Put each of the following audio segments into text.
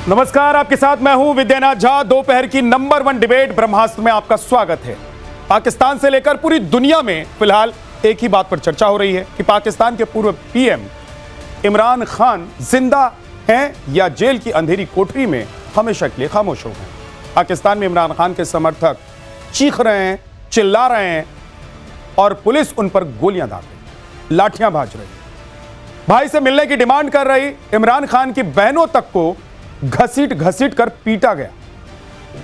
नमस्कार, आपके साथ मैं हूं विद्यानाथ झा। दोपहर की नंबर 1 डिबेट ब्रह्मास्त्र में आपका स्वागत है। पाकिस्तान से लेकर पूरी दुनिया में फिलहाल एक ही बात पर चर्चा हो रही है कि पाकिस्तान के पूर्व पीएम इमरान खान जिंदा हैं या जेल की अंधेरी कोठरी में हमेशा के लिए खामोश हो गए। पाकिस्तान में इमरान खान के समर्थक चीख रहे हैं, चिल्ला रहे हैं और पुलिस उन पर गोलियां दाग रही, लाठियां भाज रही, भाई से मिलने की डिमांड कर रही। इमरान खान की बहनों तक को घसीट घसीट कर पीटा गया,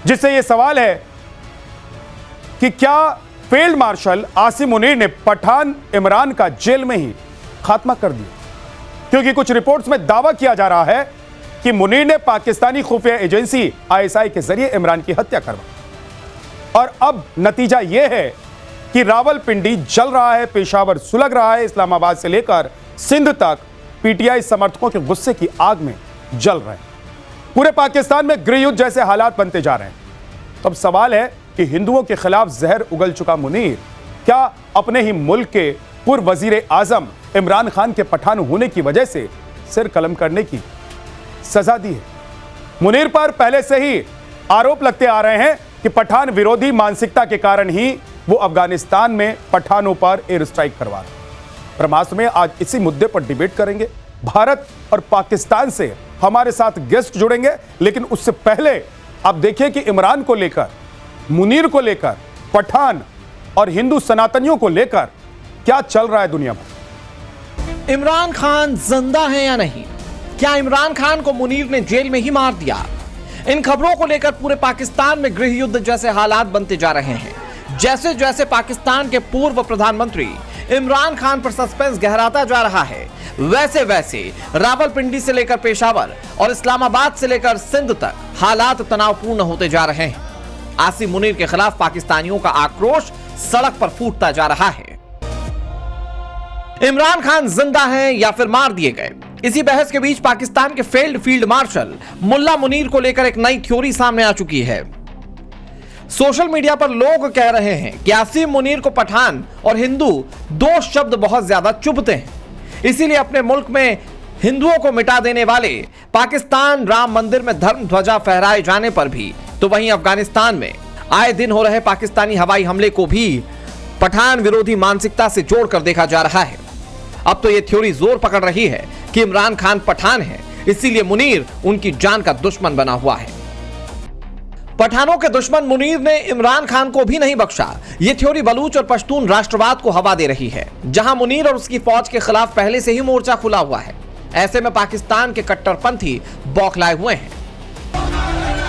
जिससे यह सवाल है कि क्या फील्ड मार्शल आसिम मुनीर ने पठान इमरान का जेल में ही खात्मा कर दिया, क्योंकि कुछ रिपोर्ट्स में दावा किया जा रहा है कि मुनीर ने पाकिस्तानी खुफिया एजेंसी आईएसआई के जरिए इमरान की हत्या करवाई। और अब नतीजा यह है कि रावलपिंडी जल रहा है, पेशावर सुलग रहा है, इस्लामाबाद से लेकर सिंध तक पीटीआई समर्थकों के गुस्से की आग में जल रहे हैं। पूरे पाकिस्तान में गृह युद्ध जैसे हालात बनते जा रहे हैं। तो अब सवाल है कि हिंदुओं के खिलाफ जहर उगल चुका मुनीर क्या अपने ही मुल्क के पूर्व वजीर आजम इमरान खान के पठान होने की वजह से सिर कलम करने की सजा दी है? मुनीर पर पहले से ही आरोप लगते आ रहे हैं कि पठान विरोधी मानसिकता के कारण ही वो अफगानिस्तान में पठानों पर एयर स्ट्राइक करवा रहे। ब्रह्मास्त्र में आज इसी मुद्दे पर डिबेट करेंगे। भारत और पाकिस्तान से हमारे साथ गेस्ट जुड़ेंगे, लेकिन उससे पहले आप देखिए कि इमरान को लेकर, मुनीर को लेकर, पठान और हिंदू सनातनियों को लेकर क्या चल रहा है दुनिया में। इमरान खान जिंदा है या नहीं? क्या इमरान खान को मुनीर ने जेल में ही मार दिया? इन खबरों को लेकर पूरे पाकिस्तान में गृह युद्ध जैसे हालात बनते जा रहे हैं। जैसे जैसे पाकिस्तान के पूर्व प्रधानमंत्री इमरान खान पर सस्पेंस गहराता जा रहा है, वैसे वैसे रावलपिंडी से लेकर पेशावर और इस्लामाबाद से लेकर सिंध तक हालात तनावपूर्ण होते जा रहे हैं। आसिम मुनीर के खिलाफ पाकिस्तानियों का आक्रोश सड़क पर फूटता जा रहा है। इमरान खान जिंदा हैं या फिर मार दिए गए, इसी बहस के बीच पाकिस्तान के फील्ड मार्शल मुल्ला मुनीर को लेकर एक नई थ्योरी सामने आ चुकी है। सोशल मीडिया पर लोग कह रहे हैं कि आसिम मुनीर को पठान और हिंदू दो शब्द बहुत ज्यादा चुभते हैं, इसीलिए अपने मुल्क में हिंदुओं को मिटा देने वाले पाकिस्तान राम मंदिर में धर्म ध्वजा फहराए जाने पर भी, तो वहीं अफगानिस्तान में आए दिन हो रहे पाकिस्तानी हवाई हमले को भी पठान विरोधी मानसिकता से जोड़कर देखा जा रहा है। अब तो यह थ्योरी जोर पकड़ रही है कि इमरान खान पठान है, इसीलिए मुनीर उनकी जान का दुश्मन बना हुआ है। पठानों के दुश्मन मुनीर ने इमरान खान को भी नहीं बख्शा। यह थ्योरी बलूच और पश्तून राष्ट्रवाद को हवा दे रही है, जहां मुनीर और उसकी फौज के खिलाफ पहले से ही मोर्चा खुला हुआ है। ऐसे में पाकिस्तान के कट्टरपंथी बौखलाए हुए हैं।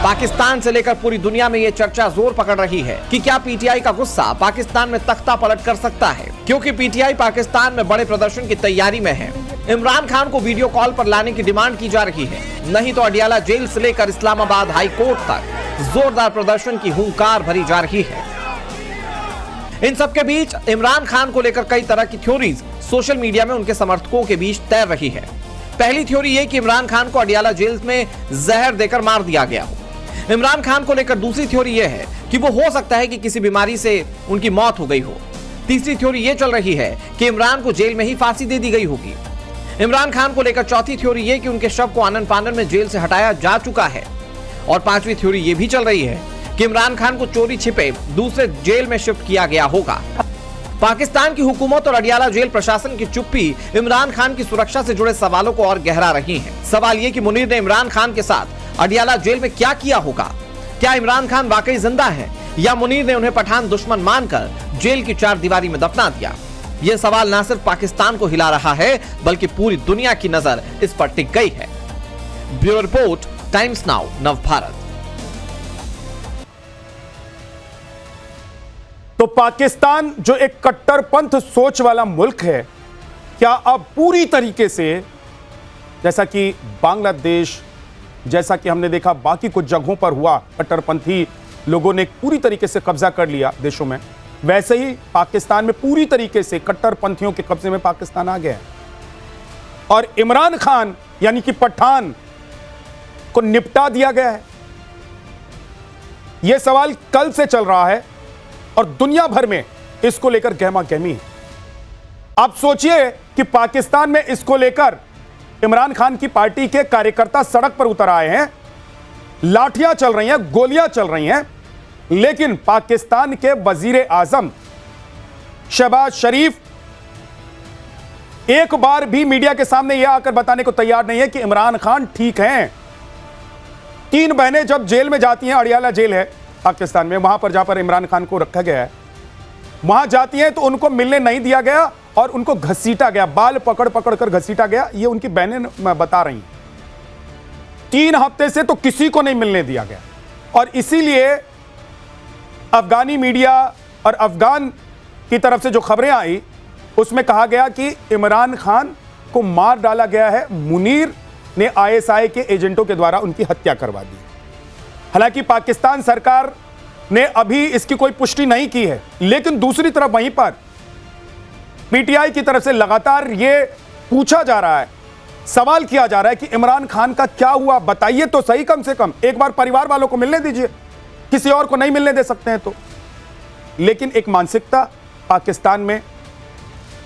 पाकिस्तान से लेकर पूरी दुनिया में यह चर्चा जोर पकड़ रही है कि क्या पीटीआई का गुस्सा पाकिस्तान में तख्ता पलट कर सकता है, क्योंकि पीटीआई पाकिस्तान में बड़े प्रदर्शन की तैयारी में है। इमरान खान को वीडियो कॉल पर लाने की डिमांड की जा रही है, नहीं तो अडियाला जेल से लेकर इस्लामाबाद हाई कोर्ट तक जोरदार प्रदर्शन की हुंकार भरी जा रही है। इन सबके बीच इमरान खान को लेकर कई तरह की थ्योरीज सोशल मीडिया में उनके समर्थकों के बीच तैर रही है। पहली थ्योरी यह कि इमरान खान को अडियाला जेल में जहर देकर मार दिया गया हो। इमरान खान को लेकर दूसरी थ्योरी यह है कि वो हो सकता है कि किसी बीमारी से उनकी मौत हो गई हो। तीसरी थ्योरी यह चल रही है कि इमरान को जेल में ही फांसी दे दी गई होगी। इमरान खान को लेकर चौथी थ्योरी यह कि उनके शव को आनन फानन में जेल से हटाया जा चुका है। और पांचवी थ्योरी यह भी चल रही है कि इमरान खान को चोरी छिपे दूसरे जेल में शिफ्ट किया गया होगा। पाकिस्तान की हुकूमत और अडियाला जेल प्रशासन की चुप्पी इमरान खान की सुरक्षा से जुड़े सवालों को और गहरा रही है। सवाल यह कि मुनीर ने इमरान खान के साथ अडियाला जेल में क्या किया होगा? क्या इमरान खान वाकई जिंदा है या मुनीर ने उन्हें पठान दुश्मन मानकर जेल की चार दीवारी में दफना दिया? यह सवाल न सिर्फ पाकिस्तान को हिला रहा है, बल्कि पूरी दुनिया की नजर इस पर टिक गई है। Bureau report, times now, Navbharat. तो पाकिस्तान जो एक कट्टरपंथ सोच वाला मुल्क है, क्या अब पूरी तरीके से, जैसा कि बांग्लादेश, जैसा कि हमने देखा बाकी कुछ जगहों पर हुआ, कट्टरपंथी लोगों ने पूरी तरीके से कब्जा कर लिया देशों में, वैसे ही पाकिस्तान में पूरी तरीके से कट्टरपंथियों के कब्जे में पाकिस्तान आ गया है। और इमरान खान यानी कि पठान को निपटा दिया गया है। यह सवाल कल से चल रहा है और दुनिया भर में इसको लेकर गहमा गहमी है। आप सोचिए कि पाकिस्तान में इसको लेकर इमरान खान की पार्टी के कार्यकर्ता सड़क पर उतर आए हैं लाठियां चल रही हैं, गोलियां चल रही हैं, लेकिन पाकिस्तान के वजीर आजम शहबाज शरीफ एक बार भी मीडिया के सामने यह आकर बताने को तैयार नहीं है कि इमरान खान ठीक हैं। 3 बहनें जब जेल में जाती हैं, अड़ियाला जेल है पाकिस्तान में, वहां पर जहां पर इमरान खान को रखा गया है, वहां जाती हैं तो उनको मिलने नहीं दिया गया और उनको घसीटा गया, बाल पकड़ पकड़ कर घसीटा गया। ये उनकी बहनें बता रही हैं। 3 हफ्ते से तो किसी को नहीं मिलने दिया गया और इसीलिए अफगानी मीडिया और अफगान की तरफ से जो खबरें आई उसमें कहा गया कि इमरान खान को मार डाला गया है, मुनीर ने आईएसआई के एजेंटों के द्वारा उनकी हत्या करवा दी। हालांकि पाकिस्तान सरकार ने अभी इसकी कोई पुष्टि नहीं की है, लेकिन दूसरी तरफ वहीं पर पीटीआई की तरफ से लगातार यह पूछा जा रहा है, सवाल किया जा रहा है कि इमरान खान का क्या हुआ, बताइए तो सही, कम से कम एक बार परिवार वालों को मिलने दीजिए, किसी और को नहीं मिलने दे सकते हैं तो। लेकिन एक मानसिकता पाकिस्तान में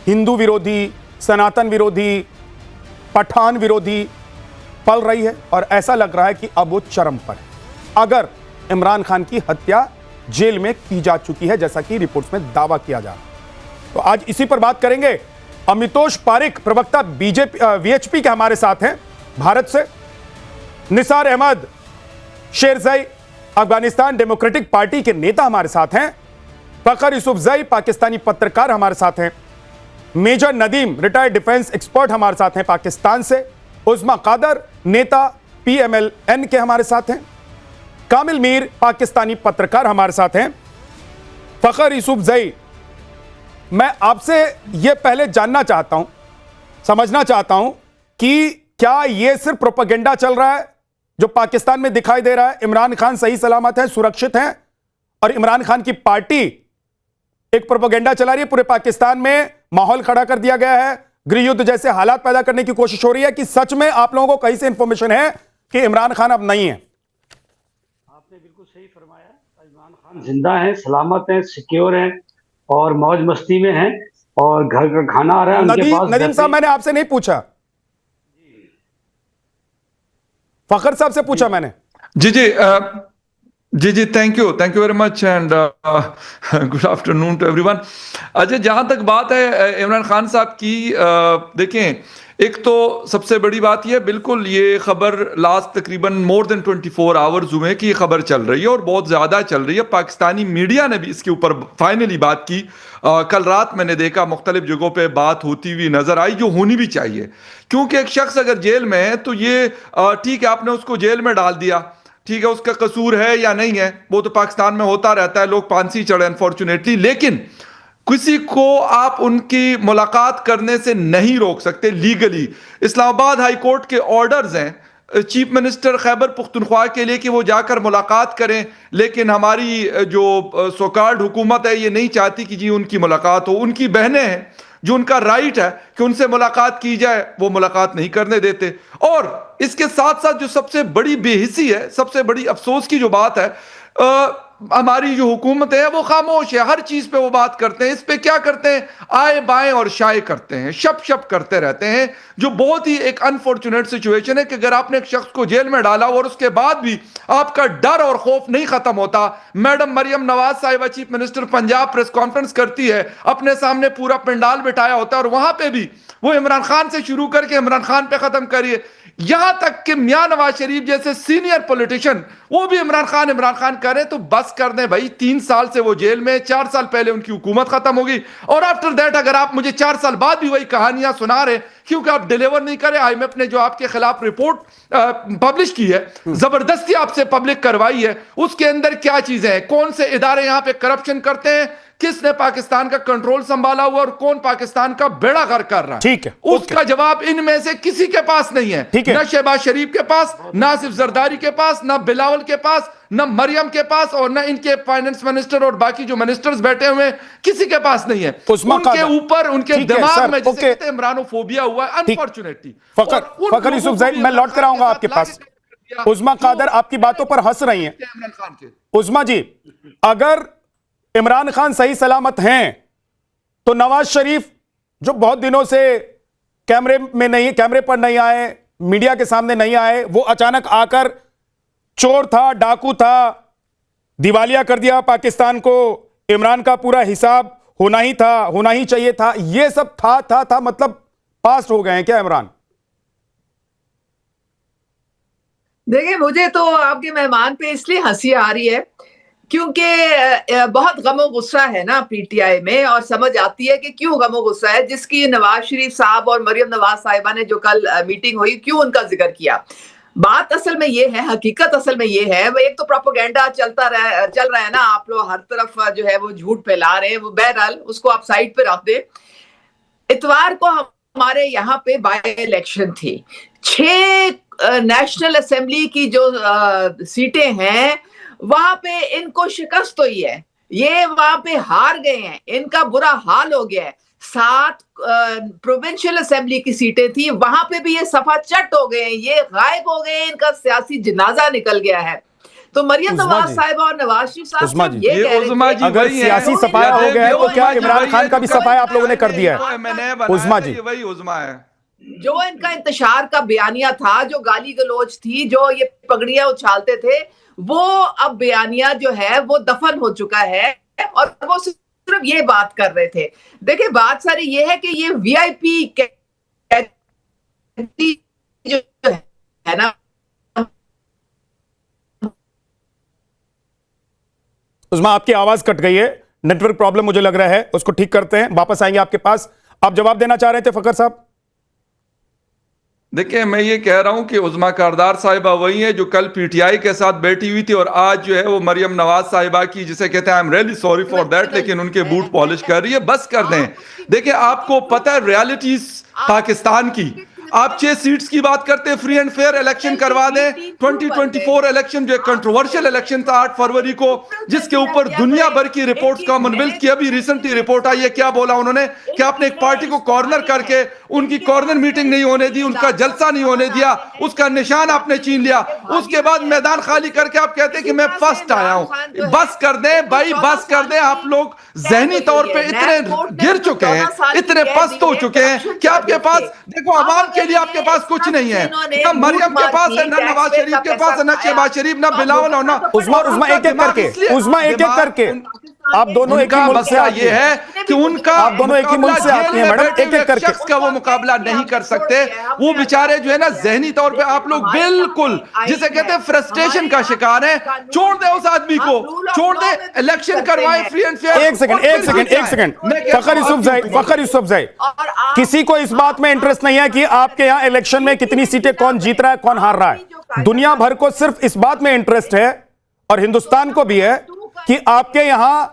हिंदू विरोधी, सनातन विरोधी, पठान विरोधी पल रही है और ऐसा लग रहा है कि अब वो चरम पर है अगर इमरान खान की हत्या जेल में की जा चुकी है, जैसा कि रिपोर्ट्स में दावा किया जा रहा है। तो आज इसी पर बात करेंगे। अमितोष पारिक, प्रवक्ता बीजेपी वीएचपी के हमारे साथ हैं भारत से। निसार अहमद शेरजई, अफगानिस्तान डेमोक्रेटिक पार्टी के नेता हमारे साथ हैं। फखर यूसुफजई, पाकिस्तानी पत्रकार हमारे साथ हैं। Major Nadeem, retired defence expert हमारे साथ हैं पाकिस्तान से। उस्मा कादर, नेता पीएमएलएन के हमारे साथ हैं। कामिल मीर, पाकिस्तानी पत्रकार हमारे साथ हैं। फखर यूसुफजई, मैं आपसे यह पहले जानना चाहता हूं, समझना चाहता हूं कि क्या यह सिर्फ प्रोपेगेंडा चल रहा है जो पाकिस्तान में दिखाई दे रहा है, इमरान खान सही सलामत है, सुरक्षित हैं, और इमरान खान की पार्टी एक प्रोपेगेंडा चला रही है, पूरे पाकिस्तान में माहौल खड़ा कर दिया गया है, गृह युद्ध जैसे हालात पैदा करने की कोशिश हो रही है, कि सच में आप लोगों को कहीं से इंफॉर्मेशन है कि इमरान खान अब नहीं है? आपने बिल्कुल सही फरमाया। इमरान खान जिंदा हैं, सलामत हैं, सिक्योर हैं और मौज मस्ती में हैं और घर का खाना आ रहा है उनके पास। नदीम साहब, मैंने आपसे नहीं पूछा, फखर साहब से पूछा मैंने। जी, thank you very much and good afternoon to everyone. अच्छा, जहां तक बात है इमरान खान साहब की, देखें, एक तो सबसे बड़ी बात यह, बिल्कुल ये खबर लास्ट तकरीबन मोर देन 24 आवर्स हुए कि ये खबर चल रही है और बहुत ज़्यादा चल रही है। पाकिस्तानी मीडिया ने भी इसके ऊपर फाइनली बात की। कल रात मैंने देखा मुख्तलिफ जगहों पे बात होती हुई नज़र आई, जो होनी भी चाहिए, क्योंकि एक शख्स अगर जेल में है तो ये ठीक है, आपने उसको जेल में डाल दिया, ठीक है, उसका कसूर है या नहीं है वो तो पाकिस्तान में होता रहता है, लोग फांसी चढ़े अनफॉर्चुनेटली, लेकिन किसी को आप उनकी मुलाकात करने से नहीं रोक सकते लीगली। इस्लामाबाद हाई कोर्ट के ऑर्डर्स हैं चीफ मिनिस्टर खैबर पुख्तनख्वा के लिए कि वो जाकर मुलाकात करें, लेकिन हमारी जो सोकार्ड हुकूमत है ये नहीं चाहती कि जी उनकी मुलाकात हो। उनकी बहनें हैं जो उनका राइट है कि उनसे मुलाकात की जाए, वो मुलाकात नहीं करने देते। और इसके साथ साथ जो सबसे बड़ी बेहिसी है, सबसे बड़ी अफसोस की जो बात है, हमारी जो हुकूमत है वो खामोश है, हर चीज पे वो बात करते हैं, इस पे क्या करते हैं, आए बाएं और शाये करते हैं, शप करते रहते हैं, जो बहुत ही एक अनफॉर्चुनेट सिचुएशन है कि अगर आपने एक शख्स को जेल में डाला और उसके बाद भी आपका डर और खौफ नहीं खत्म होता। मैडम मरियम नवाज साहिबा chief minister Punjab press conference करती है, अपने सामने पूरा पंडाल बिठाया होता है और वहां पे भी वो इमरान खान से शुरू करके इमरान खान पे खत्म करिए, यहां तक कि मियां नवाज शरीफ जैसे सीनियर पॉलिटिशियन वो भी इमरान खान करें तो बस कर दें भाई। 3 साल से वो जेल में, 4 साल पहले उनकी हुकूमत खत्म होगी और आफ्टर दैट अगर आप मुझे 4 साल बाद भी वही कहानियां सुना रहे क्योंकि आप डिलीवर नहीं करें, आईएमएफ ने जो आपके खिलाफ रिपोर्ट पब्लिश की है, जबरदस्ती आपसे पब्लिक करवाई है, उसके अंदर क्या चीजें हैं, कौन से इदारे यहां पे करप्शन करते हैं, किसने पाकिस्तान का कंट्रोल संभाला हुआ और कौन पाकिस्तान का बेड़ा गर्क कर रहा है, ठीक है, उसका जवाब इनमें से किसी के पास नहीं है। ना शहबाज शरीफ के पास, ना सिर्फ जरदारी के पास, ना बिलावल के पास, ना मरियम के पास और ना इनके फाइनेंस मिनिस्टर और बाकी जो मिनिस्टर्स बैठे हुए हैं, किसी के पास नहीं है। उनके ऊपर, उनके दिमाग में जिसे कहते हैं इमरानोफोबिया हुआ है अनफॉर्चुनेटली। फखर यूसुफजई, मैं लौट कर आऊंगा आपके पास। उस्मा कादर आपकी बातों पर हंस रही हैं। इमरान खान के उस्मा जी, अगर इमरान खान सही सलामत हैं तो नवाज शरीफ जो बहुत दिनों से कैमरे पर नहीं आए, मीडिया के सामने नहीं आए, वो अचानक आकर चोर था, डाकू था, दिवालिया कर दिया पाकिस्तान को, इमरान का पूरा हिसाब होना ही था, होना ही चाहिए था, ये सब था मतलब पास्ट हो गए हैं क्या इमरान? देखिए, मुझे तो आपके मेहमान पे इसलिए हंसी आ रही है क्योंकि बहुत गमो गुस्सा है ना पीटीआई में, और समझ आती है कि क्यों गमो गुस्सा है, जिसकी नवाज शरीफ साहब और मरियम नवाज साहिबा ने जो कल मीटिंग हुई, क्यों उनका जिक्र किया। बात असल में ये है, हकीकत असल में ये है, वो एक तो प्रोपेगेंडा चल रहा है ना, आप लोग हर तरफ जो है वो झूठ फैला रहे हैं, वो बहरहाल उसको आप साइड पे रख दे। इतवार को हमारे यहाँ पे बाय इलेक्शन थी, 6 नेशनल असेंबली की जो सीटें हैं वहां पे इनको शिकस्त हुई है, ये वहां पे हार गए हैं, इनका बुरा हाल हो गया है। 7 प्रोविंशियल असेंबली की सीटें थी, वहां पे भी ये सफा चट हो गए हैं, ये गायब हो गए हैं, इनका सियासी जनाजा निकल गया है। तो मरियम नवाज साहिबा और नवाज शरीफ साहब ये कह रहे थे अगर सियासी सफाया हो गया है तो क्या इमरान खान का भी सफाया आप लोगों ने कर दिया है? उज़मा जी, वही उज़मा है जो इनका इंतशार का बयानिया था, जो गाली गलौज थी, जो ये पगड़ियां उछालते थे, वो अब बयानिया जो है वो दफन हो चुका है, और वो सिर्फ ये बात कर रहे थे। देखिए, बात सारी ये है कि ये वीआईपी जो है ना, उज़मा आपकी आवाज कट गई है, नेटवर्क प्रॉब्लम मुझे लग रहा है, उसको ठीक करते हैं, वापस आएंगे आपके पास। आप जवाब देना चाह रहे थे फखर साहब? देखिए, मैं ये कह रहा हूं कि उज़मा कारदार साहिबा वही है जो कल पीटीआई के साथ बैठी हुई थी, और आज जो है वो मरियम नवाज साहिबा की, जिसे कहते हैं I am really sorry for that, लेकिन उनके बूट पॉलिश कर रही है। बस कर दें। देखिए, आपको पता है रियलिटीज पाकिस्तान की, आप 6 सीट्स की बात करते हैं, फ्री एंड फेयर इलेक्शन करवा दें। 2024 इलेक्शन जो कंट्रोवर्शियल इलेक्शन था 8 फरवरी को, जिसके ऊपर दुनिया भर की रिपोर्ट्स, कॉमनवेल्थ की अभी रिसेंटली रिपोर्ट आई है, क्या बोला उन्होंने कि आपने एक पार्टी को कॉर्नर करके उनकी कॉर्नर मीटिंग नहीं होने दी, उनका जलसा नहीं होने दिया, उसका निशान आपने छीन लिया, उसके बाद मैदान खाली करके आप कहते हैं कि मैं फर्स्ट आया हूं। बस कर दें भाई, बस कर दें। आप लोग जहनी तौर पे इतने गिर चुके हैं, इतने पस्त हो चुके हैं कि आपके पास, देखो, आवाम के लिए आपके पास कुछ नहीं है, ना मरियम के पास है, ना नवाज शरीफ के पास है, ना शहबाज शरीफ, ना बिलावल, और ना उज़मा एक एक करके आप दोनों एक ही मुल्क से ये है कि उनका, आप दोनों एक ही मुल्क से आती हैं मैडम, एक एक करके शख्स का वो मुकाबला नहीं कर सकते। वो बेचारे जो है ना, जहनी तौर पे आप लोग बिल्कुल जिसे कहते हैं फ्रस्ट्रेशन का शिकार है। छोड़ दे उस आदमी को, छोड़ दे, इलेक्शन करवाए फ्री एंड फेयर। एक सेकंड फखर यूसुफजई, किसी को इस बात में इंटरेस्ट नहीं है कि आपके यहाँ इलेक्शन में कितनी सीटें कौन जीत रहा है, कौन हार रहा है। दुनिया भर को सिर्फ इस बात में इंटरेस्ट है, और हिंदुस्तान को भी है, कि आपके यहां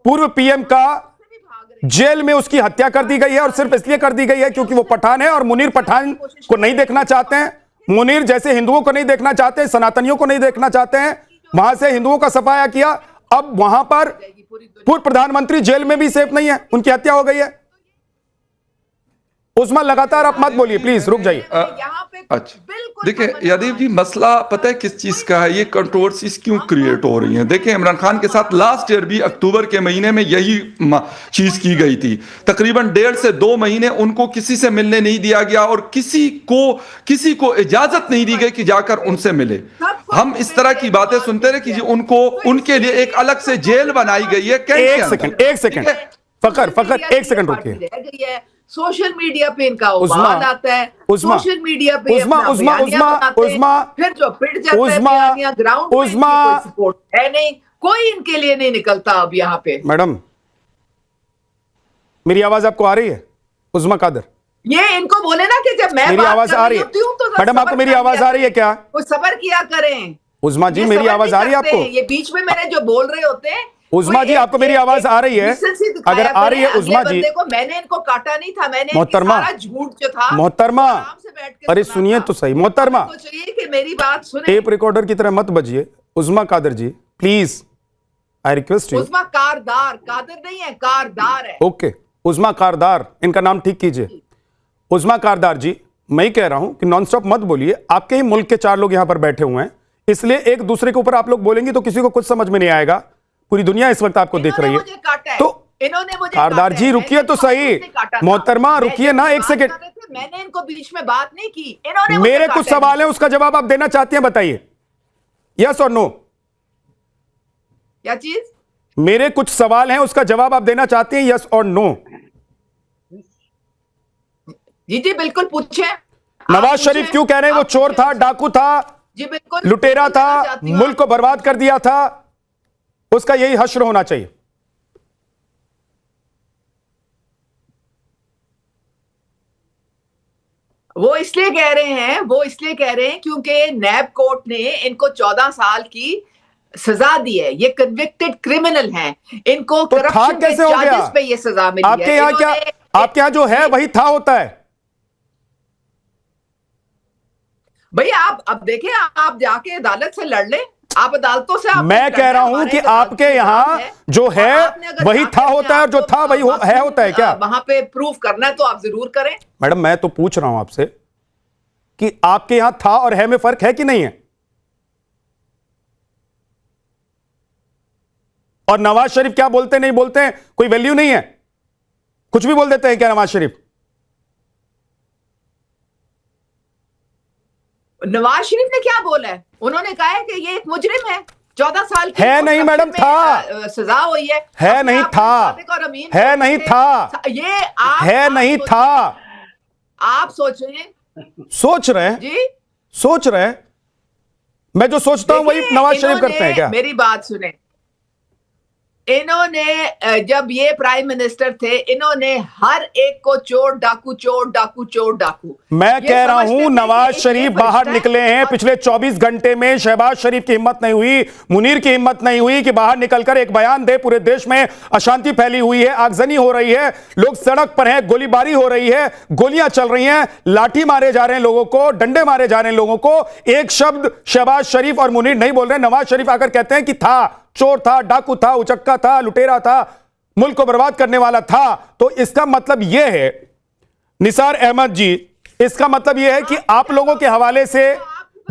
पूर्व पीएम का जेल में उसकी हत्या कर दी गई है, और सिर्फ इसलिए कर दी गई है क्योंकि वो पठान है, और मुनीर पठान को नहीं देखना चाहते हैं, मुनीर जैसे हिंदुओं को नहीं देखना चाहते हैं, सनातनियों को नहीं देखना चाहते हैं, वहां से हिंदुओं का सफाया किया। अब वहां पर पूर्व प्रधानमंत्री जेल में भी सेफ नहीं है, उनकी हत्या हो गई है। उज़मा लगातार आप मत बोलिए प्लीज, रुक जाइए। अच्छा, देखिए यादव जी, मसला पता है किस चीज का है, ये कंट्रोवर्सीज क्यों क्रिएट हो रही हैं। देखिए, इमरान खान के साथ लास्ट ईयर भी अक्टूबर के महीने में यही चीज की गई थी। तकरीबन 1.5 से 2 महीने उनको किसी से मिलने नहीं दिया गया, और किसी को इजाजत नहीं दी गई कि जाकर उनसे मिले। हम इस तरह की बातें सुनते रहे कि उनको, उनके लिए एक अलग से जेल बनाई गई है। एक सेकंड फखर, एक सेकंड रुकिए। सोशल मीडिया पे इनका उबाल आता है, सोशल मीडिया पे उज़मा फिर जो पिट जाता है बयानिया, ग्राउंड में कोई सपोर्ट है नहीं, कोई इनके लिए नहीं निकलता अब यहाँ पे। मैडम, मेरी आवाज आपको आ रही है? उज़मा कादर, ये इनको बोले ना कि जब मैं मेरी आवाज आ रही है, तो मैडम आपको मेरी आवाज आ रही है क्या? कुछ सबर किया करें। उज़मा जी, मेरी आवाज आ रही है आपको? ये बीच में मेरे जो बोल रहे होते हैं। उज़मा जी, आपको मेरी आवाज आ रही है? अगर आ रही है उज़मा जी, मैंने इनको काटा नहीं था, मैंने मोहतरमा, झूठ जो था, मोहतरमा, अरे सुनिए तो सही मोहतरमा, कि मेरी बात सुने, टेप रिकॉर्डर की तरह मत बजिए। उज़मा कादर जी प्लीज, आई रिक्वेस्ट यू। उज़मा कारदार, कादर नहीं है, कारदार है। ओके, उज़मा कारदार, इनका नाम ठीक कीजिए। उज़मा कारदार जी, मैं ही कह रहा हूं कि नॉनस्टॉप मत बोलिए, आपके ही मुल्क के 4 लोग यहां पर बैठे हुए हैं, इसलिए एक दूसरे के ऊपर आप लोग बोलेंगे तो किसी को कुछ समझ में नहीं आएगा। पूरी दुनिया इस वक्त आपको देख रही है। तो इन्होंने मुझे कारदार जी रुकिए तो सही, मोहतरमा रुकिए ना एक सेकंड। मैंने इनको बीच में बात नहीं की, इन्होंने मेरे कुछ सवाल है, उसका जवाब आप देना चाहती हैं, बताइए। यस और नो? क्या चीज? मेरे कुछ सवाल हैं, उसका जवाब आप देना चाहते हैं, यस और नो? जी जी बिल्कुल पूछे। नवाज शरीफ क्यों कह रहे हैं वो चोर था, डाकू था, जी बिल्कुल, लुटेरा बिल्कुल था, देना चाहती हूँ। मुल्क को बर्बाद कर दिया था? उसका यही हश्र होना चाहिए। वो इसलिए कह रहे हैं क्योंकि नैब कोर्ट ने इनको 14 साल की सजा दी है। ये कन्विक्टेड क्रिमिनल हैं, इनको तो था करप्शन के कैसे हो गया? चार्जेस पे ये सजा मिली आपके है। यहाँ क्या, आपके यहाँ जो है वही था होता है? भैया आप अब देखिए, आप जाके अदालत से लड़ लें, आप अदालतों से आप मैं कह रहा हूं कि आपके यहाँ जो है वही था होता है, और जो था वही है होता है क्या? वहां पे प्रूफ करना है तो आप जरूर करें। मैडम मैं तो पूछ रहा हूं आपसे कि आपके यहां था और है में फर्क है कि नहीं है? और नवाज शरीफ क्या बोलते नहीं बोलते हैं, कोई वैल्यू नहीं है, कुछ भी बोल देते हैं क्या नवाज शरीफ? नवाज शरीफ ने क्या बोला है? उन्होंने कहा है कि ये एक मुजरिम है, 14 साल की है नहीं मैडम, था, सजा हुई है। नहीं था, है नहीं था, ये आप है नहीं था। आप सोच रहे हैं जी, सोच रहे हैं। मैं जो सोचता हूं वही नवाज शरीफ करते हैं क्या? मेरी बात सुने, इन्होंने जब ये प्राइम मिनिस्टर थे, इन्होंने हर एक को चोर डाकू, चोर डाकू, चोर डाकू। मैं कह रहा हूं नवाज शरीफ बाहर निकले हैं पिछले 24 घंटे में, शहबाज शरीफ की हिम्मत नहीं हुई, मुनीर की हिम्मत नहीं हुई कि बाहर निकलकर एक बयान दे। पूरे देश में अशांति फैली हुई है, आगजनी हो रही है, लोग सड़क पर हैं, गोलीबारी हो रही है, गोलियां चल रही हैं, लाठी मारे जा रहे हैं लोगों को, डंडे मारे जा रहे हैं लोगों को। एक शब्द शहबाज शरीफ और मुनीर नहीं बोल रहे। नवाज शरीफ आकर कहते हैं कि था, चोर था, डाकू था, उचक्का था, लुटेरा था, मुल्क को बर्बाद करने वाला था। तो इसका मतलब यह है निसार अहमद जी, इसका मतलब यह है कि आप लोगों के हवाले से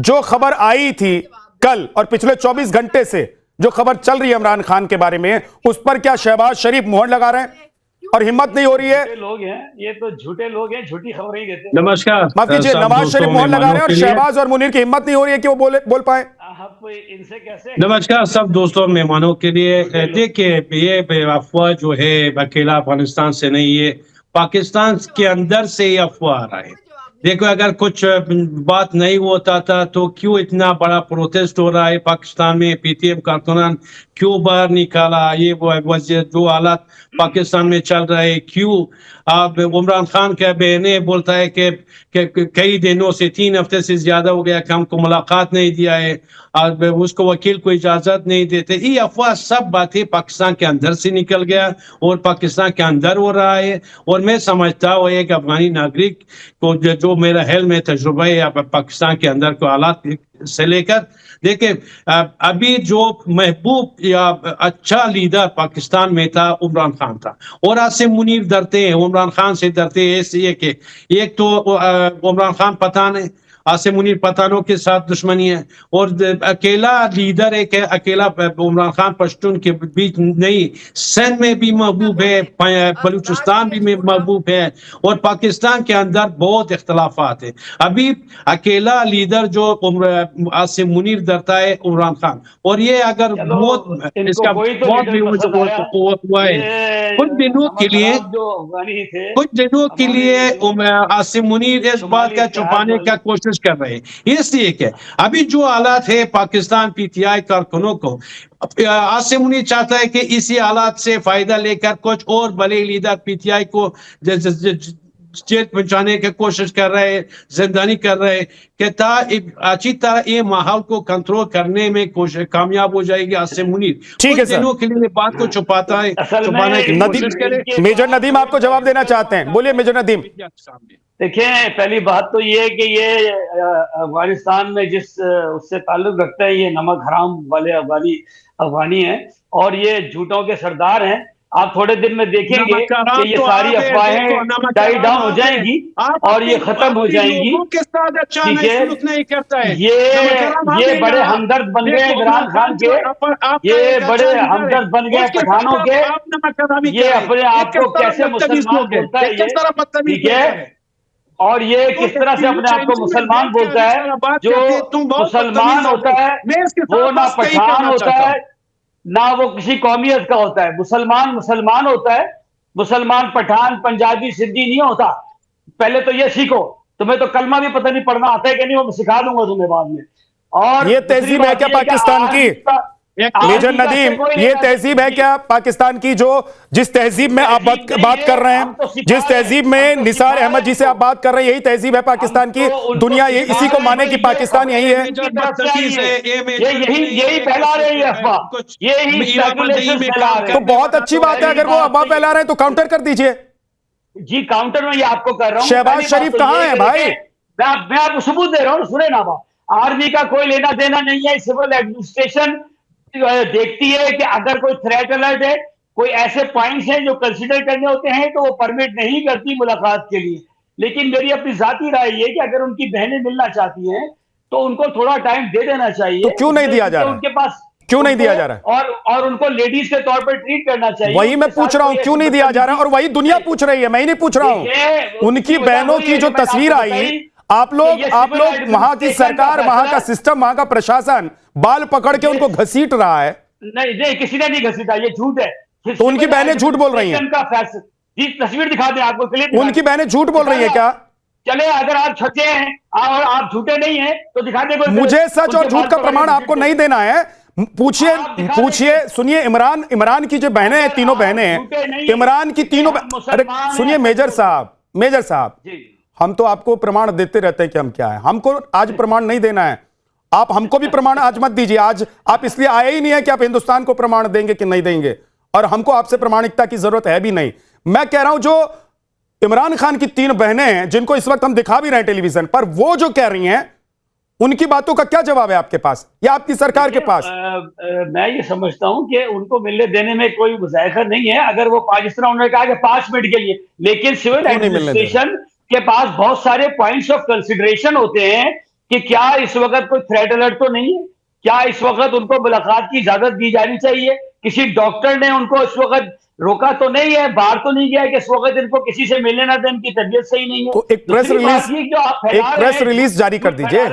जो खबर आई थी कल और पिछले 24 घंटे से जो खबर चल रही है इमरान खान के बारे में, उस पर क्या शहबाज शरीफ मोहर लगा रहे हैं और हिम्मत नहीं हो रही है? लोग हैं ये तो झूठे लोग हैं, झूठी खबरें देते हैं। नमस्कार, माफ कीजिए, नवाज शरीफ मोहर लगा रहे हैं और शहबाज और मुनीर की हिम्मत नहीं हो रही है कि वो बोल पाए। आप इनसे कैसे? नमस्कार सब दोस्तों मेहमानों के लिए। देखिए ये अफवाह जो है अकेला अफगानिस्तान से नहीं, ये पाकिस्तान के अंदर से ये अफवाह आ रहा है। देखो अगर कुछ बात नहीं होता था तो क्यों इतना बड़ा प्रोटेस्ट हो रहा है पाकिस्तान में? पीटीएम कारकुनान क्यों बाहर निकाला? ये वजह जो हालात पाकिस्तान में चल रहे, क्यों अब इमरान खान का बहने बोलता है कि कई दिनों से 3 हफ्ते से ज्यादा हो गया कि हमको मुलाकात नहीं दिया है, और उसको वकील को इजाजत नहीं देते। ये अफवाह सब बातें पाकिस्तान के अंदर से निकल गया और पाकिस्तान के अंदर हो रहा है। और मैं समझता हूँ एक अफगानी नागरिक को जो मेरा हेल में तजुर्बा है पाकिस्तान के अंदर के हालात से लेकर, देखिए अभी जो महबूब या अच्छा लीडर पाकिस्तान में था इमरान खान था, और आज से मुनीर डरते हैं, इमरान खान से डरते हैं इसलिए कि एक तो इमरान खान पठान है, आसिम मुनीर पठानों के साथ दुश्मनी है, और अकेला लीडर है कि अकेला इमरान खान पश्तून के बीच नहीं, सिंध में भी महबूब है, बलूचिस्तान भी में महबूब है, और पाकिस्तान के अंदर बहुत इख्तलाफात है। अभी अकेला लीडर जो आसिम मुनीर डरता है इमरान खान, और ये अगर मौत इसका मौत भी हुआ है कुछ दिनों के लिए आसिम मुनीर इस बात का छुपाने का कोशिश कर रहे हैं। इसलिए कि अभी जो हालात है पाकिस्तान पीटीआई कारकुनों को, आसिम मुनीर चाहता है कि इसी हालात से फायदा लेकर कुछ और बड़े लीडर पीटीआई को जेल पहुंचाने की कोशिश कर रहे हैं, जिंदानी कर रहे हैं, कि अच्छी तरह ये माहौल को कंट्रोल करने में कोशिश कामयाब हो जाएगी आसिम मुनीर। ठीक है सर, के लिए बात को छुपाता है, छुपाने की कोशिश करे। मेजर नदीम आपको जवाब देना चाहते हैं, बोलिए मेजर नदीम। देखिए पहली बात तो ये है कि ये अफगानिस्तान में जिस उससे ताल्लुक रखते हैं, ये नमक हराम वाले अफगानी हैं और ये झूठों के सरदार हैं। आप थोड़े दिन में देखेंगे कि ये सारी अफवाहें टाई डाउन हो जाएंगी और ये खत्म हो जाएंगी। ठीक है, ये बड़े हमदर्द बन गए इमरान खान के, ये बड़े हमदर्द बन गए पठानों के। ये अपने आप को कैसे मुसलमान बोलता है, ठीक है, और ये किस तरह से अपने आप को मुसलमान बोलता है। जो मुसलमान होता है वो ना पठान होता है ना वो किसी कौमियत का होता है। मुसलमान मुसलमान होता है, मुसलमान पठान पंजाबी सिंधी नहीं होता। पहले तो ये सीखो। तुम्हें तो कलमा भी पता नहीं पढ़ना आता है कि नहीं, वो सिखा दूंगा तुम्हें बाद में। और ये तहजीब है क्या पाकिस्तान की? मेजर नदीम, ये तहजीब है क्या पाकिस्तान की? जो जिस तहजीब में आप बात कर रहे हैं, जिस तहजीब में निसार अहमद जी से आप बात कर रहे हैं, यही तहजीब है पाकिस्तान की? दुनिया ये इसी को माने कि पाकिस्तान यही है? यही फैला रही है अफवाह, यही स्पेकुलेशन फैला रहे हैं। तो बहुत अच्छी बात है, अगर वो अफवाह फैला रहे हैं तो काउंटर कर दीजिए। जी काउंटर में ये आपको कर रहा हूँ। शहबाज शरीफ कहाँ है भाई? मैं आपको सबूत दे रहा हूँ, सुने ना बात। आर्मी का कोई लेना देना नहीं है। सिविल एडमिनिस्ट्रेशन देखती है कि अगर कोई थ्रेट अलर्ट है, कोई ऐसे पॉइंट्स हैं जो कंसीडर करने होते हैं, तो वो परमिट नहीं करती मुलाकात के लिए। लेकिन मेरी अपनी जाती राय ये कि अगर उनकी बहनें मिलना चाहती हैं तो उनको थोड़ा टाइम दे देना चाहिए। तो क्यों नहीं दिया जा रहा? उनके पास क्यों नहीं दिया जा रहा है? और उनको लेडीज के तौर पर ट्रीट करना चाहिए। वही मैं पूछ रहा हूं, क्यों नहीं दिया जा रहा? और वही दुनिया पूछ रही है, मैं ही नहीं पूछ रहा हूं। उनकी बहनों की जो तस्वीर आई, आप लोग वहां की सरकार, वहां का सिस्टम, वहां का प्रशासन बाल पकड़ के उनको घसीट रहा है। नहीं, किसी ने नहीं घसीटा, ये झूठ है। तो उनकी बहनें झूठ बोल रही हैं? जी तस्वीर दिखा दें आपको, क्लिप। उनकी बहनें झूठ बोल रही है क्या? चले, अगर आप सच्चे हैं और आप झूठे नहीं हैं तो दिखा दे। मुझे सच और झूठ का प्रमाण आपको नहीं देना है। पूछिए, सुनिए। इमरान की जो बहनें हैं, तीनों बहनें हैं, इमरान की तीनों। अरे सुनिए मेजर साहब, हम तो आपको प्रमाण देते रहते हैं कि हम क्या है। हमको आज प्रमाण नहीं देना है। आप हमको भी प्रमाण आज मत दीजिए। आज आप इसलिए आए ही नहीं है कि आप हिंदुस्तान को प्रमाण देंगे कि नहीं देंगे, और हमको आपसे प्रमाणिकता की जरूरत है भी नहीं। मैं कह रहा हूं जो इमरान खान की 3 बहनें हैं, जिनको इस वक्त हम दिखा भी रहे हैं टेलीविजन पर, वो जो कह रही हैं, उनकी बातों का क्या जवाब है आपके पास या आपकी सरकार के पास? मैं ये समझता हूं कि उनको मिलने देने में कोई मुजाहिरा नहीं है। अगर वो जिस तरह उन्होंने कहा कि 5 मिनट के लिए, लेकिन सिविल एडमिनिस्ट्रेशन के पास बहुत सारे पॉइंट्स ऑफ कंसिडरेशन होते हैं कि क्या इस वक्त कोई थ्रेट अलर्ट तो नहीं है, क्या इस वक्त उनको मुलाकात की इजाजत दी जानी चाहिए, किसी डॉक्टर ने उनको इस वक्त रोका तो नहीं है, बाहर तो नहीं गया कि इस वक्त इनको किसी से मिलने ना दें, इनकी तबीयत सही नहीं है। तो एक प्रेस रिलीज जारी कर दीजिए,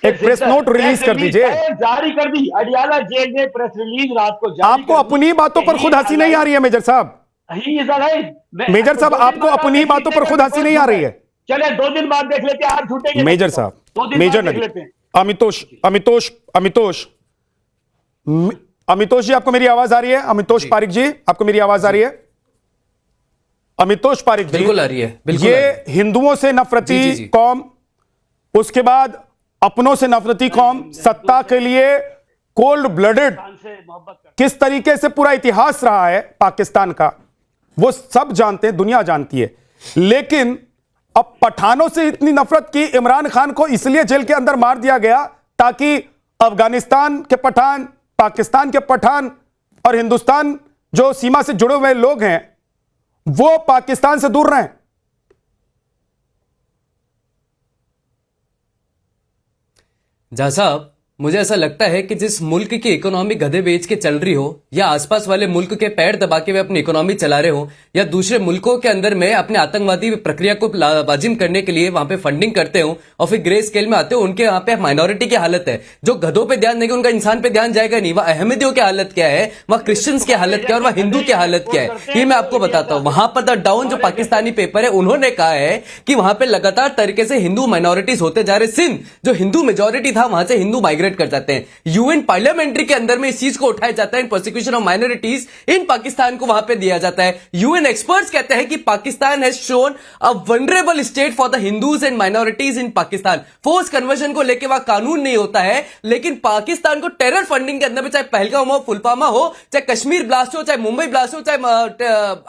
एक प्रेस नोट रिलीज कर दीजिए। जारी कर दी, अडियाला जेल ने प्रेस रिलीज रात को जारी। आपको अपनी बातों पर खुद हंसी नहीं आ रही है मेजर साहब? मेजर साहब, आपको अपनी बातों पर खुद हंसी नहीं आ रही है? चले 2 दिन बाद देख लेते हैं, आप झूठे मेजर साहब, मेजर नहीं, अमितोष जी, आपको मेरी आवाज आ रही है? अमितोष पारिक जी, आपको मेरी आवाज आ रही है? अमितोष पारिक जी, बिल्कुल आ रही है। बिल्कुल ये हिंदुओं से नफरती कौम, उसके बाद अपनों से नफरती कौम, सत्ता के लिए कोल्ड ब्लडेड, किस तरीके से पूरा इतिहास रहा है पाकिस्तान का, वो सब जानते हैं, दुनिया जानती है। लेकिन अब पठानों से इतनी नफरत की, इमरान खान को इसलिए जेल के अंदर मार दिया गया ताकि अफगानिस्तान के पठान, पाकिस्तान के पठान और हिंदुस्तान जो सीमा से जुड़े हुए लोग हैं वो पाकिस्तान से दूर रहें। जहाँ साहब, मुझे ऐसा लगता है कि जिस मुल्क की इकोनॉमी गधे बेच के चल रही हो, या आसपास वाले मुल्क के पैर दबा के वे अपनी इकोनॉमी चला रहे हो, या दूसरे मुल्कों के अंदर में अपने आतंकवादी प्रक्रिया को वाजिम करने के लिए वहां पे फंडिंग करते हो और फिर ग्रे स्केल में आते हो, उनके वहां पे माइनॉरिटी की हालत है। जो गधों पे ध्यान देंगे उनका इंसान पे ध्यान जाएगा नहीं। वह अहमदियों की हालत क्या है, वह क्रिश्चियंस की हालत क्या है, और वह हिंदू की हालत क्या है, ये मैं आपको बताता हूं। वहां पर द डाउन जो पाकिस्तानी पेपर है, उन्होंने कहा है कि वहां पे लगातार तरीके से हिंदू माइनॉरिटीज होते जा रहे। सिंध जो हिंदू मेजोरिटी था, वहां से हिंदू माइग्रेट कर जाते हैं। यूएन पार्लियामेंट्री के अंदर में इस चीज को उठाया जाता है, प्रोसिक्यूशन ऑफ माइनॉरिटीज इन पाकिस्तान को वहां पे दिया जाता है। यूएन एक्सपर्ट्स कहते हैं कि Pakistan has shown a vulnerable state for the Hindus and minorities in Pakistan. Force conversion को लेकर वह कानून नहीं होता है, लेकिन पाकिस्तान को टेरर फंडिंग के अंदर में, चाहे पहलगाम हो, पुलवामा हो, चाहे कश्मीर ब्लास्ट हो, चाहे मुंबई ब्लास्ट हो, चाहे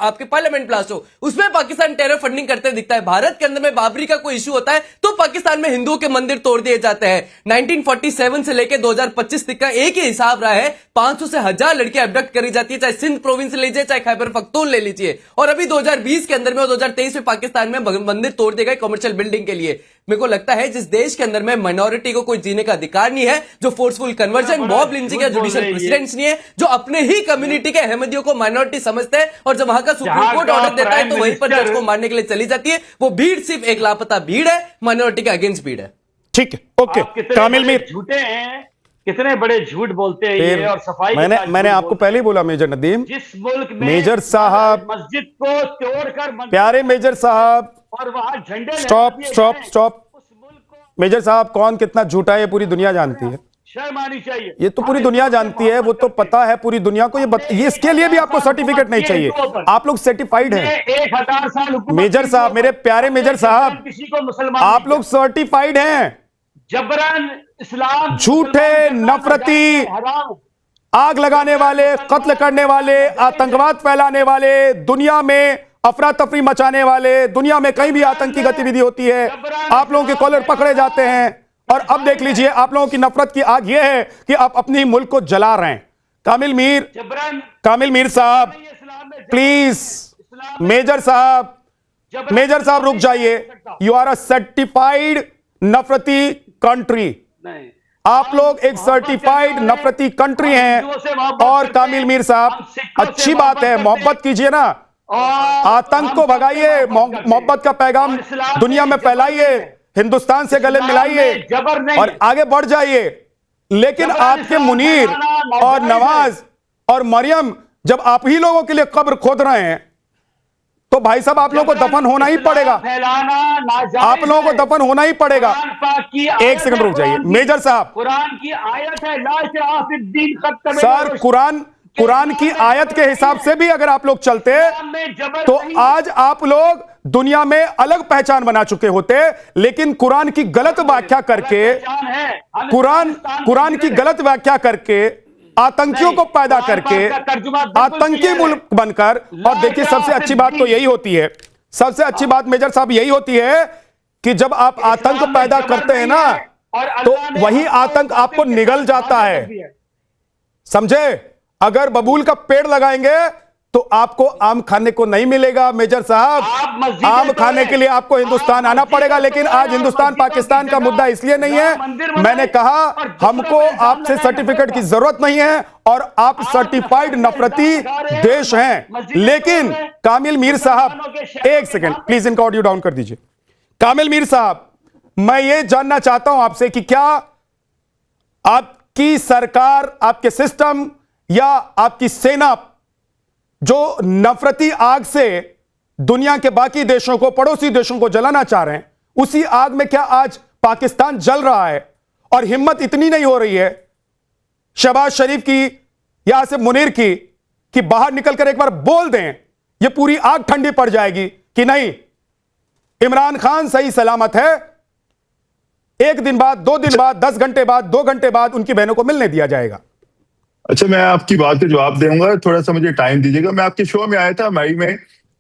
आपके पार्लियामेंट ब्लास्ट हो, उसमें पाकिस्तान टेरर फंडिंग करते दिखता है। भारत के अंदर में बाबरी का कोई इश्यू होता है तो पाकिस्तान में हिंदुओं के मंदिर तोड़ दिए जाते हैं। 1947 प्रोविंस से लेकर 2025 तक का एक ही हिसाब रहा है। 500 से 1000 लड़कियां अबडक्ट करी जाती है, चाहे सिंध प्रोविंस ले लीजिए, चाहे खैबर पख्तून ले लीजिए। और अभी 2020 के अंदर में और 2023 में पाकिस्तान में मंदिर तोड़ दिए गए कमर्शियल बिल्डिंग के लिए। मेरे को लगता है जिस देश के अंदर में माइनॉरिटी को कोई जीने का अधिकार नहीं है, जो फोर्सफुल कन्वर्जन, मॉब लिंचिंग या जुडिशियल प्रेसिडेंट्स नहीं है, जो अपने ही कम्युनिटी के अहमदियों को माइनॉरिटी समझते हैं, और जब वहां का सुप्रीम कोर्ट ऑर्डर देता है तो वहीं पर जज को मारने के लिए चली जाती है। वो भीड़ सिर्फ एक लापता भीड़ है, माइनॉरिटी के अगेंस्ट भीड़ है। ठीक है, ओके। कामिल मीर झूठे हैं, कितने बड़े झूठ बोलते हैं ये, और सफाई मैंने आपको पहले ही बोला मेजर नदीम, जिस मुल्क में मेजर साहब, मस्जिद को तोड़कर, प्यारे मेजर साहब, और वहां झंडे स्टॉप। मेजर साहब, कौन कितना झूठा है पूरी दुनिया जानती है। शर्म आनी चाहिए। ये तो पूरी दुनिया जानती है, वो तो पता है पूरी दुनिया को। ये इसके लिए भी आपको सर्टिफिकेट नहीं चाहिए, आप लोग सर्टिफाइड हैं। 1000 साल मेजर साहब, मेरे प्यारे मेजर साहब, किसी को मुसलमान आप लोग सर्टिफाइड हैं। जबरन इस्लाम, झूठे, नफरती, आग लगाने वाले, कत्ल करने वाले, आतंकवाद फैलाने वाले, दुनिया में अफरा तफरी मचाने वाले, दुनिया में कहीं भी आतंकी गतिविधि होती है आप लोगों के कॉलर पकड़े जाते हैं। और अब देख लीजिए, आप लोगों की नफरत की आग यह है कि आप अपने मुल्क को जला रहे हैं। कामिल मीर साहब, प्लीज, मेजर साहब रुक जाइए। यू आर अ सर्टिफाइड नफरती कंट्री, आप लोग एक सर्टिफाइड नफरती कंट्री हैं। और कामिल मीर साहब, अच्छी बात है, मोहब्बत कीजिए ना, आतंक को भगाइए, मोहब्बत का पैगाम दुनिया में फैलाइए, हिंदुस्तान से गले मिलाइए और आगे बढ़ जाइए। लेकिन आपके मुनीर और नवाज और मरियम जब आप ही लोगों के लिए कब्र खोद रहे हैं, तो भाई साहब आप लोगों को दफन होना ही पड़ेगा, आप लोगों को दफन होना ही पड़ेगा। एक सेकंड रुक जाइए मेजर साहब। कुरान की आयत है, सर, कुरान की आयत के हिसाब से भी अगर आप लोग चलते तो आज आप लोग दुनिया में अलग पहचान बना चुके होते। लेकिन कुरान की गलत व्याख्या करके, कुरान की गलत व्याख्या करके, आतंकियों को पैदा करके, आतंकी मुल्क बनकर। और देखिए, सबसे अच्छी बात तो यही होती है, सबसे अच्छी बात मेजर साहब यही होती है कि जब आप आतंक पैदा करते हैं ना, तो वही आतंक आपको निगल जाता है, समझे। अगर बबूल का पेड़ लगाएंगे तो आपको आम खाने को नहीं मिलेगा मेजर साहब। आम खाने के लिए आपको हिंदुस्तान आना पड़ेगा। लेकिन आज हिंदुस्तान पाकिस्तान का मुद्दा इसलिए नहीं है, मैंने कहा हमको आपसे सर्टिफिकेट की जरूरत नहीं है और आप सर्टिफाइड नफरती देश हैं। लेकिन कामिल मीर साहब, एक सेकंड प्लीज, इनका ऑडियो डाउन कर दीजिए। कामिल मीर साहब, मैं ये जानना चाहता हूं आपसे कि क्या आपकी सरकार, आपके सिस्टम या आपकी सेना जो नफरती आग से दुनिया के बाकी देशों को, पड़ोसी देशों को जलाना चाह रहे हैं, उसी आग में क्या आज पाकिस्तान जल रहा है? और हिम्मत इतनी नहीं हो रही है शहबाज शरीफ की या आसिफ मुनीर की कि बाहर निकलकर एक बार बोल दें, यह पूरी आग ठंडी पड़ जाएगी कि नहीं, इमरान खान सही सलामत है, एक दिन बाद, 2 दिन बाद, 10 घंटे बाद, 2 घंटे बाद उनकी बहनों को मिलने दिया जाएगा। अच्छा, मैं आपकी बात का जवाब दूंगा, थोड़ा सा मुझे टाइम दीजिएगा। मैं आपके शो में आया था मई में,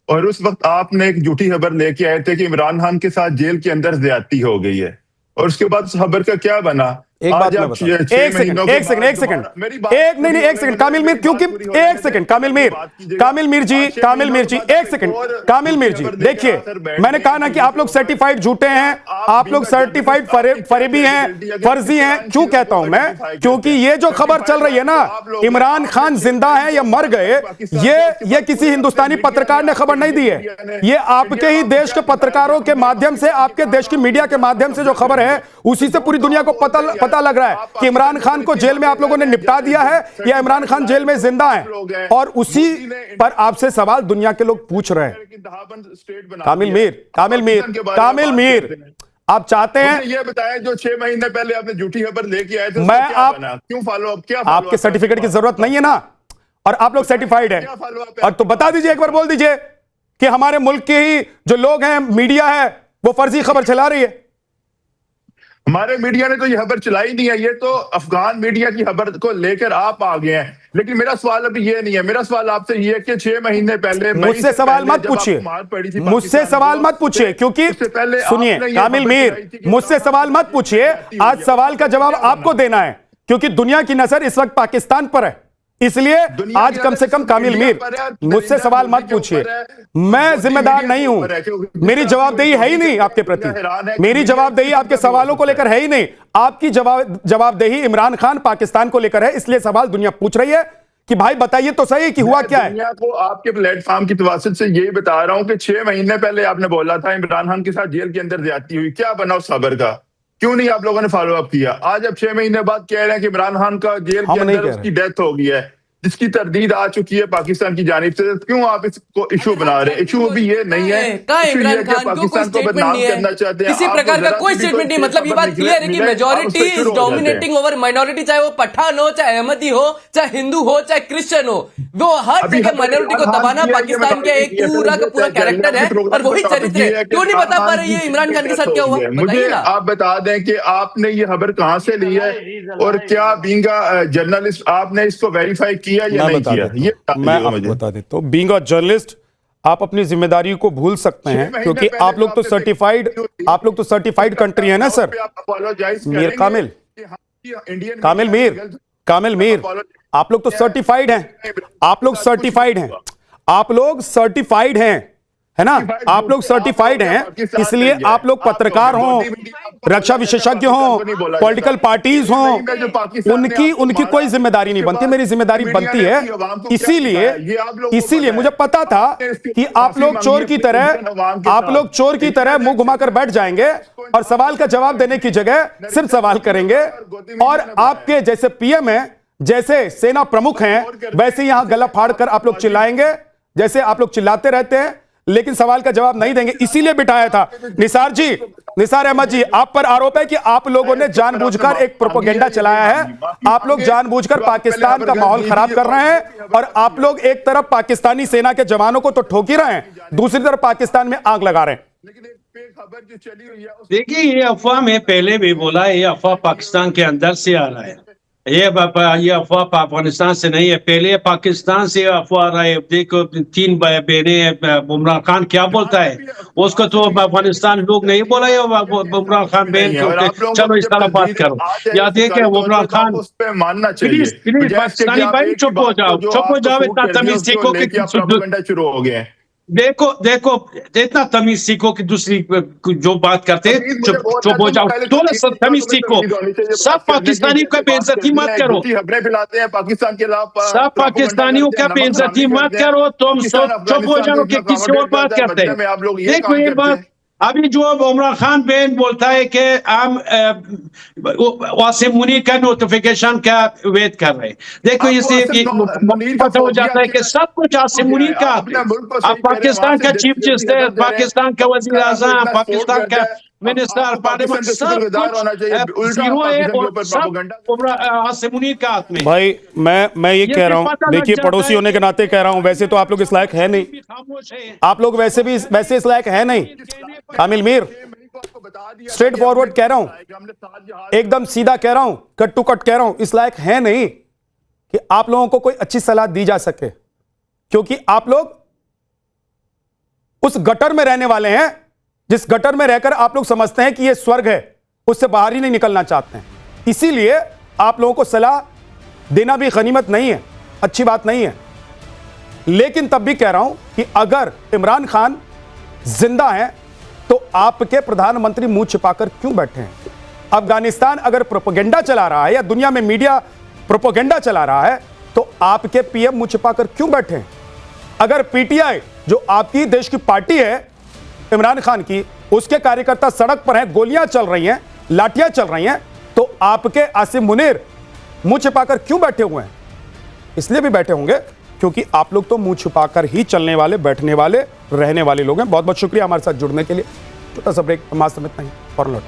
और उस वक्त आपने एक झूठी खबर लेके आए थे कि इमरान खान के साथ जेल के अंदर ज्यादती हो गई है, और उसके बाद उस खबर का क्या बना? एक बात मैं बताऊं, एक सेकंड कामिल मीर, क्योंकि एक सेकंड कामिल मीर जी, एक सेकंड कामिल मीर जी, देखिए मैंने कहा ना कि आप लोग सर्टिफाइड झूठे हैं, आप लोग सर्टिफाइड फरेबी हैं, फर्जी हैं। क्यों कहता हूं मैं? क्योंकि ये जो खबर चल रही है ना, इमरान खान जिंदा है या मर गए, ये किसी हिंदुस्तानी पत्रकार ने खबर नहीं दी है, ये आपके ही देश के पत्रकारों के माध्यम से, आपके देश की मीडिया के माध्यम से जो खबर है, उसी से पूरी दुनिया को पता लग रहा है कि इमरान खान को जेल में आप लोगों ने निपटा दिया है या इमरान खान जेल में जिंदा है। और उसी पर आपसे सवाल दुनिया के लोग पूछ रहे हैं। कामिल मीर, आप चाहते हैं ये बताएं, जो 6 महीने पहले आपने झूठी खबर लेके आए थे, मैं क्यों फॉलो अप, क्या आपके सर्टिफिकेट की जरूरत नहीं है ना, और आप लोग सर्टिफाइड है, और तो बता दीजिए, एक बार बोल दीजिए कि हमारे मुल्क के ही जो लोग हैं, मीडिया है, वो फर्जी खबर चला रही है। हमारे मीडिया ने तो ये खबर चलाई नहीं है, ये तो अफगान मीडिया की खबर को लेकर आप आ गए हैं। लेकिन मेरा सवाल अभी ये नहीं है, मेरा सवाल आपसे ये है कि 6 महीने पहले मुझसे सवाल मत पूछिए, मुझसे सवाल मत पूछिए, क्योंकि सुनिए कामिल मीर, मुझसे सवाल मत पूछिए। आज सवाल का जवाब आपको देना है, क्योंकि दुनिया की नजर इस वक्त पाकिस्तान पर है। इसलिए आज कम से कम कामिल मीर मुझसे सवाल मत पूछिए। मैं जिम्मेदार नहीं हूं, मेरी जवाबदेही है ही नहीं आपके प्रति, मेरी जवाबदेही आपके सवालों को लेकर है ही नहीं। आपकी जवाबदेही इमरान खान पाकिस्तान को लेकर है, इसलिए सवाल दुनिया पूछ रही है कि भाई बताइए तो सही कि हुआ क्या है। दुनिया को आपके प्लेटफॉर्म की तवासुत से यही बता रहा हूं कि 6 महीने पहले आपने बोला था इमरान खान के साथ जेल के अंदर ज्यादती हुई, क्या बना उस खबर का? क्यों नहीं आप लोगों ने फॉलो अप किया? आज अब 6 महीने बाद कह रहे हैं कि इमरान खान का जेल के अंदर उसकी डेथ हो गई है, जिसकी तरदीद आ चुकी है पाकिस्तान की जानिब से। क्यों आप इसको इशू बना रहे हैं? इशू भी ये नहीं है, इमरान खान को कोई स्टेटमेंट नहीं है, किसी प्रकार का कोई स्टेटमेट नहीं। मतलब ये बात क्लियर है कि majority is dominating over minority, चाहे वो पठान हो, चाहे अहमदी हो, चाहे हिंदू हो, चाहे क्रिश्चियन हो, वो हर जगह माइनॉरिटी को दबाना पाकिस्तान का एक पूरा का पूरा कैरेक्टर है और वही चरित्र है। क्यों नहीं बता पा रही है इमरान खान के साथ क्या हुआ? मुझे आप बता दें कि आपने ये खबर कहां से ली है और क्या बीइंग अ जर्नलिस्ट आपने इसको वेरीफाई किया या नहीं किया? ये मैं आपको बता देता हूं। बीइंग अ जर्नलिस्ट आप अपनी जिम्मेदारी को भूल सकते हैं, क्योंकि आप लोग तो सर्टिफाइड कंट्री है ना सर। मीर कामिल मीर आप लोग तो सर्टिफाइड हैं, आप लोग सर्टिफाइड हैं, है ना? आप लोग सर्टिफाइड हैं, इसलिए आप लोग पत्रकार हों, रक्षा विशेषज्ञ हों, पॉलिटिकल पार्टीज हों, उनकी कोई जिम्मेदारी नहीं बनती, मेरी जिम्मेदारी बनती है। इसीलिए मुझे पता था कि आप लोग चोर की तरह मुंह घुमाकर बैठ जाएंगे और सवाल का जवाब देने की जगह सिर्फ सवाल करेंगे। और आपके जैसे पीएम हैं, जैसे सेना प्रमुख हैं, वैसे यहां गला फाड़ कर आप लोग चिल्लाएंगे, जैसे आप लोग चिल्लाते रहते हैं, लेकिन सवाल का जवाब नहीं देंगे। इसीलिए बिठाया था। निसार अहमद जी, आप पर आरोप है कि आप लोगों ने जानबूझकर एक प्रोपेगेंडा चलाया है। आप लोग जानबूझकर पाकिस्तान का माहौल खराब कर रहे हैं और आप लोग एक तरफ पाकिस्तानी सेना के जवानों को तो ठोक ही रहे हैं, दूसरी तरफ पाकिस्तान में आग लगा रहे हैं। देखिए, ये अफवाह मैं पहले भी बोला, ये अफवाह पाकिस्तान के अंदर से आ रहा है, ये अफवाह अफगानिस्तान से नहीं है। पहले पाकिस्तान से अफवाह रहा है। देखो 3 बहनें, इमरान खान क्या बोलता है उसको तो अफगानिस्तान लोग नहीं बोला है इमरान खान बहन, चलो इस तरह बात करो। या देखे इमरान खान मानना चाहिए। प्लीज पाकिस्तानी भाई चुप हो जाओ, इतना तमीज सीखो कि शुरू हो गए। देखो इतना तमीज सीखो कि दूसरी जो बात करते चुप हो जाओ, थोड़ा सा तमीज सीखो। सब पाकिस्तानियों का बेइज्जती मत करो, खबरें फैलाते हैं पाकिस्तान के खिलाफ, सब पाकिस्तानियों का बेइज्जती मत करो। तुम चुप हो जाओ कि किसी और बात करते हैं। देखो ये बात अभी जो इमरान खान बहन बोलता है कि हम वासिम मुनीर का नोटिफिकेशन का वेट कर रहे हैं। देखो इससे पता हो जाता है कि सब कुछ वासिम मुनीर का। अब पाकिस्तान का चीफ जस्टिस, पाकिस्तान का वजीर आज़म, पाकिस्तान का मिनिस्टर, पार्लियामेंट, सब कुछ जीरो है और सब वासिम मुनीर का हाथ में। भाई मैं ये कह रहा हूँ, देखिए पड़ोसी होने के नाते कह रहा हूँ, वैसे तो आप लोग इस लायक है नहीं, आप लोग वैसे इस लायक है नहीं। कामिल मीर, स्ट्रेट फॉरवर्ड कह रहा हूं, एकदम सीधा कह रहा हूं, कट टू कट कह रहा हूं, इस लायक है नहीं कि आप लोगों को कोई अच्छी सलाह दी जा सके, क्योंकि आप लोग उस गटर में रहने वाले हैं जिस गटर में रहकर आप लोग समझते हैं कि यह स्वर्ग है, उससे बाहर ही नहीं निकलना चाहते हैं। इसीलिए आप लोगों को सलाह देना भी गनीमत नहीं है, अच्छी बात नहीं है। लेकिन तब भी कह रहा हूं कि अगर इमरान खान जिंदा हैं तो आपके प्रधानमंत्री मुंह छिपाकर क्यों बैठे हैं? अफगानिस्तान अगर प्रोपेगेंडा चला रहा है या दुनिया में मीडिया प्रोपेगेंडा चला रहा है तो आपके पीएम मुंह छिपाकर क्यों बैठे हैं? अगर पीटीआई जो आपकी देश की पार्टी है इमरान खान की, उसके कार्यकर्ता सड़क पर हैं, गोलियां चल रही हैं, लाठियां चल रही हैं, तो आपके आसिम मुनीर मुंह छिपाकर क्यों बैठे हुए हैं? इसलिए भी बैठे होंगे क्योंकि आप लोग तो मुंह छुपाकर ही चलने वाले, बैठने वाले, रहने वाले लोग हैं। बहुत बहुत शुक्रिया हमारे साथ जुड़ने के लिए। छोटा सा ब्रेक, हमारे समेत नहीं, फॉर लौट।